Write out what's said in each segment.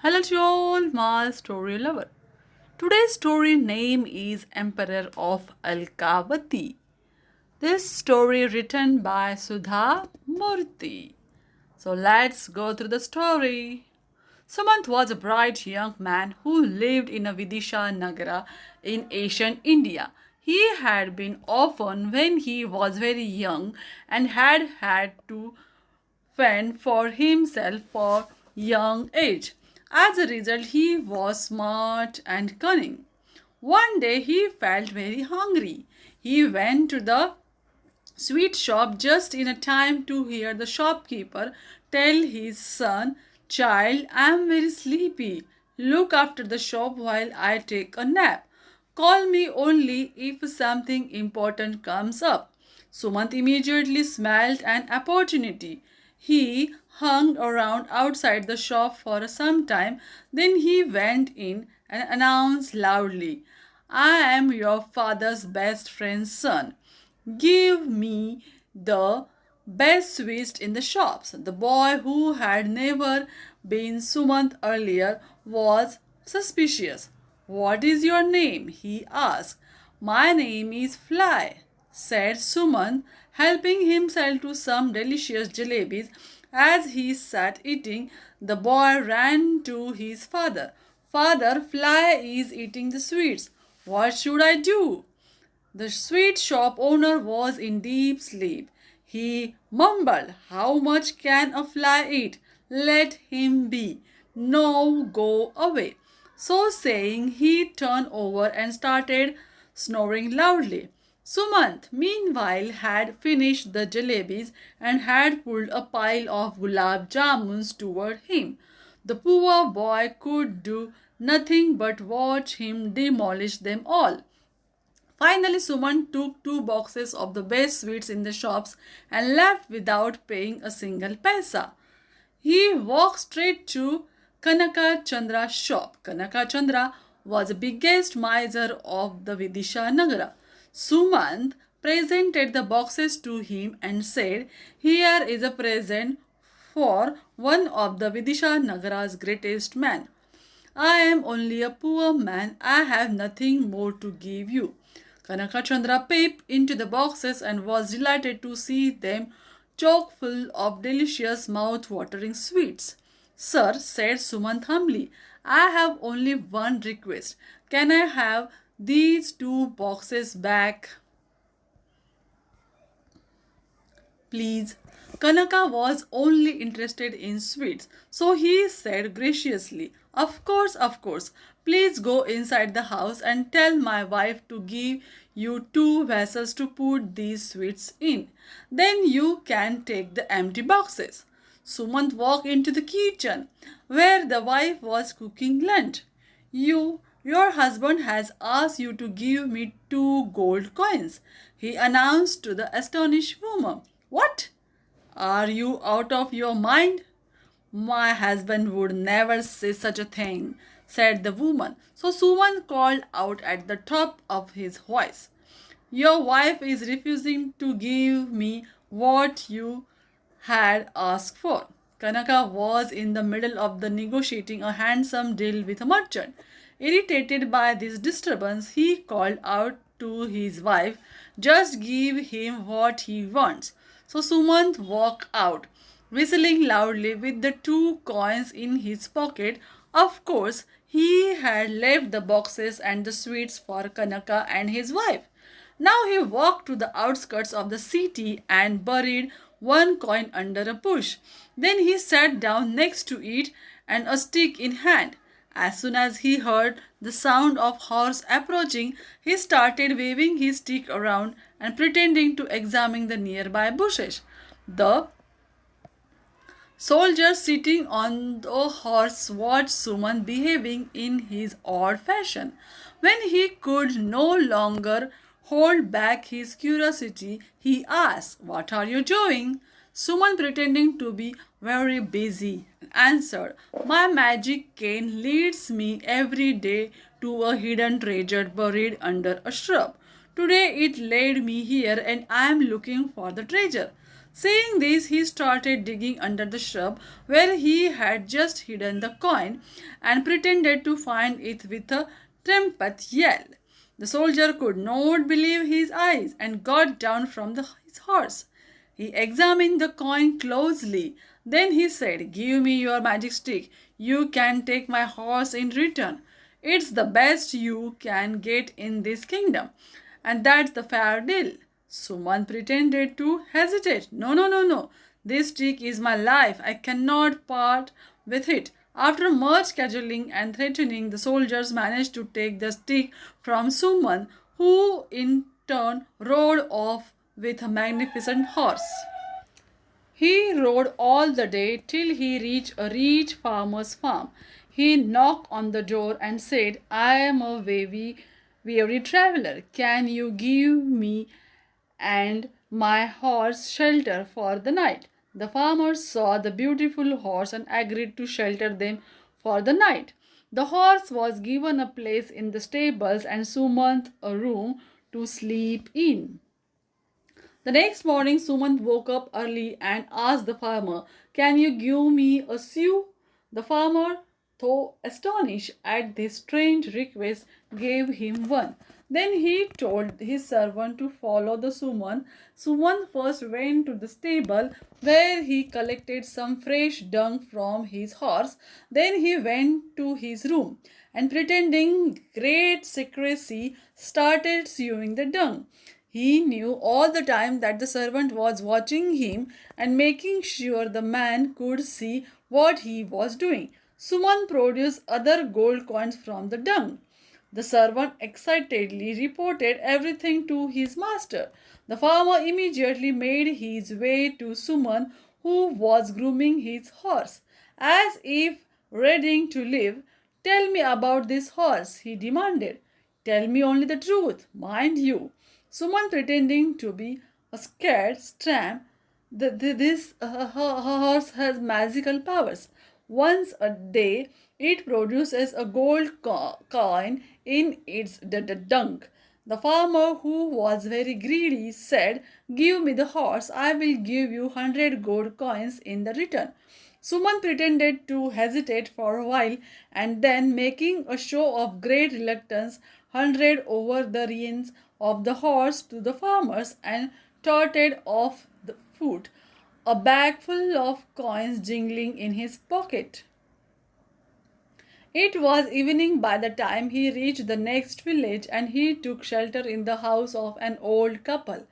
Hello to all my story lover. Today's story name is Emperor of Alkavati. This story written by Sudha Murty. So let's go through the story. Sumant was a bright young man who lived in a Vidisha Nagara in ancient India. He had been orphaned when he was very young and had had to fend for himself for young age. As a result, he was smart and cunning. One day he felt very hungry. He went to the sweet shop just in a time to hear the shopkeeper tell his son, "Child, I am very sleepy. Look after the shop while I take a nap. Call me only if something important comes up." Sumant immediately smelled an opportunity. He hung around outside the shop for some time, then he went in and announced loudly, "I am your father's best friend's son. Give me the best sweets in the shops." The boy, who had never been Sumant earlier, was suspicious. "What is your name?" he asked. "My name is Fly," said Sumant, helping himself to some delicious jalebis. As he sat eating, the boy ran to his father. "Father, Fly is eating the sweets. What should I do?" The sweet shop owner was in deep sleep. He mumbled, "How much can a fly eat? Let him be. No, go away." So saying, he turned over and started snoring loudly. Sumant, meanwhile, had finished the jalebis and had pulled a pile of gulab jamuns toward him. The poor boy could do nothing but watch him demolish them all. Finally, Suman took two boxes of the best sweets in the shops and left without paying a single paisa. He walked straight to Kanaka Chandra's shop. Kanaka Chandra was the biggest miser of the Vidisha Nagara. Sumant presented the boxes to him and said, "Here is a present for one of the Vidisha Nagara's greatest men. I am only a poor man. I have nothing more to give you." Kanakachandra peeped into the boxes and was delighted to see them chock full of delicious mouth-watering sweets. "Sir," said Sumant humbly, "I have only one request. Can I have these two boxes back, please?" Kanaka was only interested in sweets, so he said graciously, "Of course, of course. Please go inside the house and tell my wife to give you two vessels to put these sweets in. Then you can take the empty boxes." Sumant walked into the kitchen, where the wife was cooking lunch. Your husband has asked you to give me two gold coins," he announced to the astonished woman. "What? Are you out of your mind?" "My husband would never say such a thing," said the woman. So Suman called out at the top of his voice, "Your wife is refusing to give me what you had asked for." Kanaka was in the middle of the negotiating a handsome deal with a merchant. Irritated by this disturbance, he called out to his wife, "Just give him what he wants." So Sumant walked out, whistling loudly with the two coins in his pocket. Of course, he had left the boxes and the sweets for Kanaka and his wife. Now he walked to the outskirts of the city and buried one coin under a bush. Then he sat down next to it and a stick in hand. As soon as he heard the sound of horse approaching, he started waving his stick around and pretending to examine the nearby bushes. The soldier sitting on the horse watched Suman behaving in his odd fashion. When he could no longer hold back his curiosity, he asked, "What are you doing?" Suman, pretending to be very busy, answered, "My magic cane leads me every day to a hidden treasure buried under a shrub. Today it led me here and I am looking for the treasure." Saying this, he started digging under the shrub where he had just hidden the coin and pretended to find it with a trumpet yell. The soldier could not believe his eyes and got down from his horse. He examined the coin closely. Then he said, "Give me your magic stick. You can take my horse in return. It's the best you can get in this kingdom. And that's the fair deal." Suman pretended to hesitate. "No, no, no, no. This stick is my life. I cannot part with it." After much cajoling and threatening, the soldiers managed to take the stick from Suman, who in turn rode off with a magnificent horse. He rode all the day till he reached a rich farmer's farm. He knocked on the door and said, "I am a weary traveler. Can you give me and my horse shelter for the night?" The farmer saw the beautiful horse and agreed to shelter them for the night. The horse was given a place in the stables and Sumant a room to sleep in. The next morning, Sumant woke up early and asked the farmer, "Can you give me a sou?" The farmer, though astonished at this strange request, gave him one. Then he told his servant to follow the Suman. Suman first went to the stable where he collected some fresh dung from his horse. Then he went to his room and, pretending great secrecy, started sewing the dung. He knew all the time that the servant was watching him and making sure the man could see what he was doing. Suman produced other gold coins from the dung. The servant excitedly reported everything to his master. The farmer immediately made his way to Suman, who was grooming his horse. As if ready to leave, "Tell me about this horse," he demanded. "Tell me only the truth, mind you." Suman, pretending to be a scared tramp, this horse has magical powers. Once a day, it produces a gold coin in its dung. The farmer, who was very greedy, said, "Give me the horse, I will give you 100 gold coins in the return." Suman pretended to hesitate for a while and then, making a show of great reluctance, handed over the reins of the horse to the farmers and trotted off the foot, a bag full of coins jingling in his pocket. It was evening by the time he reached the next village, and he took shelter in the house of an old couple.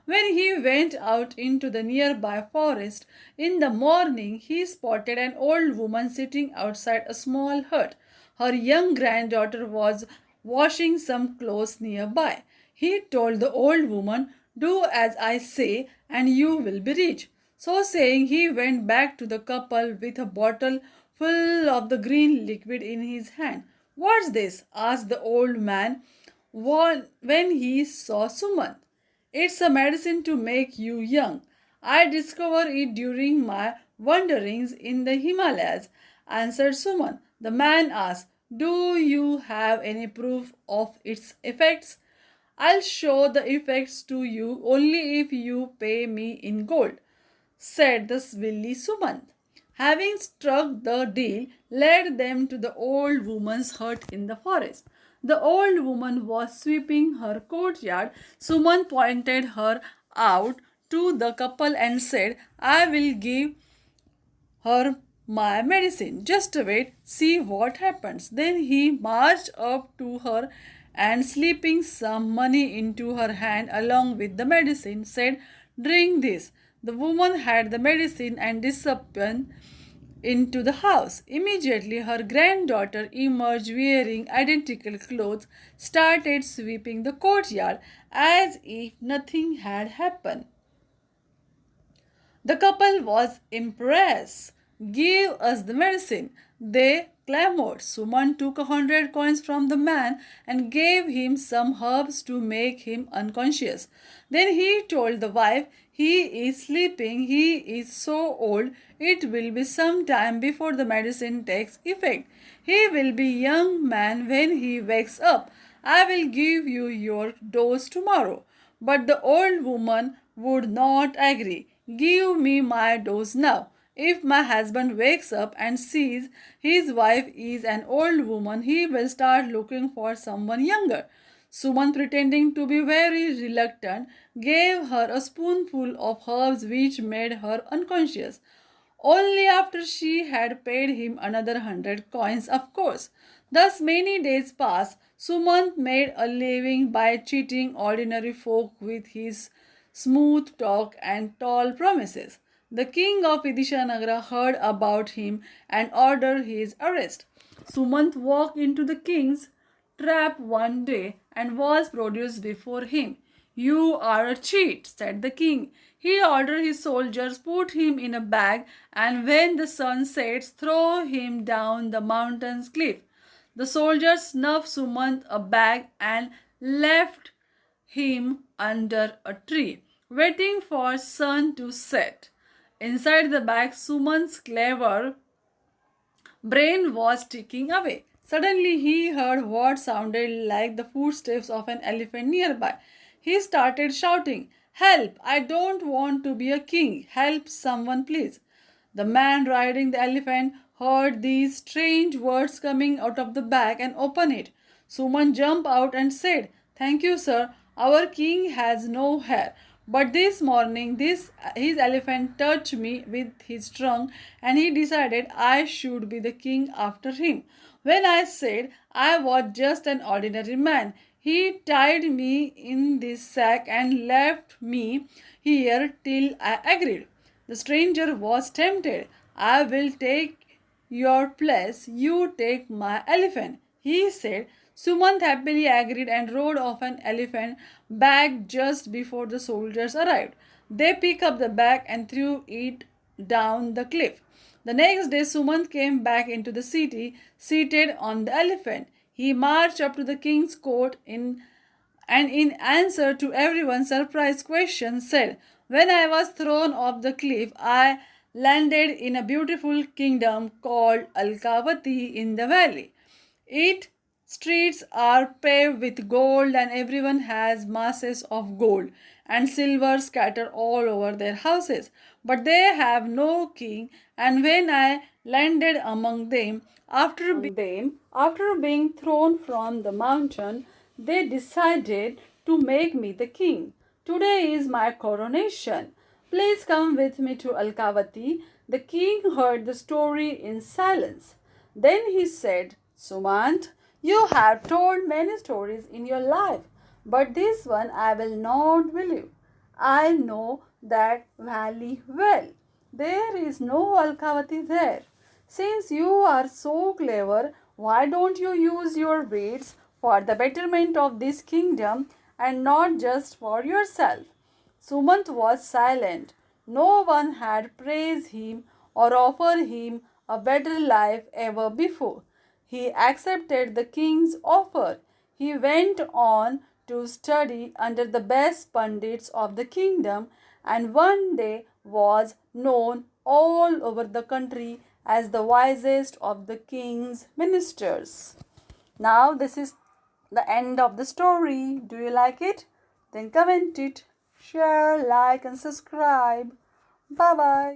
When he went out into the nearby forest in the morning, he spotted an old woman sitting outside a small hut. Her young granddaughter was washing some clothes nearby. He told the old woman, "Do as I say and you will be rich." So saying, he went back to the couple with a bottle full of the green liquid in his hand. "What's this?" asked the old man when he saw Suman. "It's a medicine to make you young. I discovered it during my wanderings in the Himalayas," answered Suman. The man asked, "Do you have any proof of its effects?" "I'll show the effects to you only if you pay me in gold," said the willy Suman. Having struck the deal, led them to the old woman's hut in the forest. The old woman was sweeping her courtyard. Suman pointed her out to the couple and said, "I will give her my medicine. Just wait, see what happens." Then he marched up to her and, slipping some money into her hand along with the medicine, said, "Drink this." The woman had the medicine and disappeared into the house. Immediately, her granddaughter emerged wearing identical clothes, started sweeping the courtyard as if nothing had happened. The couple was impressed. "Give us the medicine," they clamored. Suman took 100 coins from the man and gave him some herbs to make him unconscious. Then he told the wife, "He is sleeping. He is so old. It will be some time before the medicine takes effect. He will be a young man when he wakes up. I will give you your dose tomorrow." But the old woman would not agree. Give me my dose now. If my husband wakes up and sees his wife is an old woman, he will start looking for someone younger. Suman, pretending to be very reluctant, gave her a spoonful of herbs which made her unconscious. Only after she had paid him another 100 coins, of course. Thus many days passed. Sumant made a living by cheating ordinary folk with his smooth talk and tall promises. The king of Vidishanagara heard about him and ordered his arrest. Sumant walked into the king's trap one day and was produced before him. You are a cheat, said the king. He ordered his soldiers put him in a bag and when the sun sets throw him down the mountain's cliff. The soldiers snuffed Sumant a bag and left him under a tree, waiting for sun to set. Inside the bag, Sumant's clever brain was ticking away. Suddenly he heard what sounded like the footsteps of an elephant nearby. He started shouting, Help! I don't want to be a king. Help someone, please. The man riding the elephant heard these strange words coming out of the bag and opened it. Suman jumped out and said, Thank you, sir. Our king has no hair. But this morning his elephant touched me with his trunk and he decided I should be the king after him. When I said I was just an ordinary man, he tied me in this sack and left me here till I agreed. The stranger was tempted. I will take your place, you take my elephant, he said. Sumant happily agreed and rode off an elephant back just before the soldiers arrived. They picked up the bag and threw it down the cliff. The next day, Sumant came back into the city, seated on the elephant. He marched up to the king's court and in answer to everyone's surprised question said, When I was thrown off the cliff, I landed in a beautiful kingdom called Alkavati in the valley. Its streets are paved with gold and everyone has masses of gold and silver scattered all over their houses. But they have no king, and when I landed among them, after being thrown from the mountain, they decided to make me the king. Today is my coronation. Please come with me to Alkavati. The king heard the story in silence. Then he said, Sumant, you have told many stories in your life, but this one I will not believe. I know that valley well. There is no Alkavati there. Since you are so clever, why don't you use your wits for the betterment of this kingdom and not just for yourself? Sumant was silent. No one had praised him or offered him a better life ever before. He accepted the king's offer. He went on to study under the best pundits of the kingdom and one day was known all over the country as the wisest of the king's ministers. Now this is the end of the story. Do you like it? Then comment it, share, like and subscribe. Bye bye.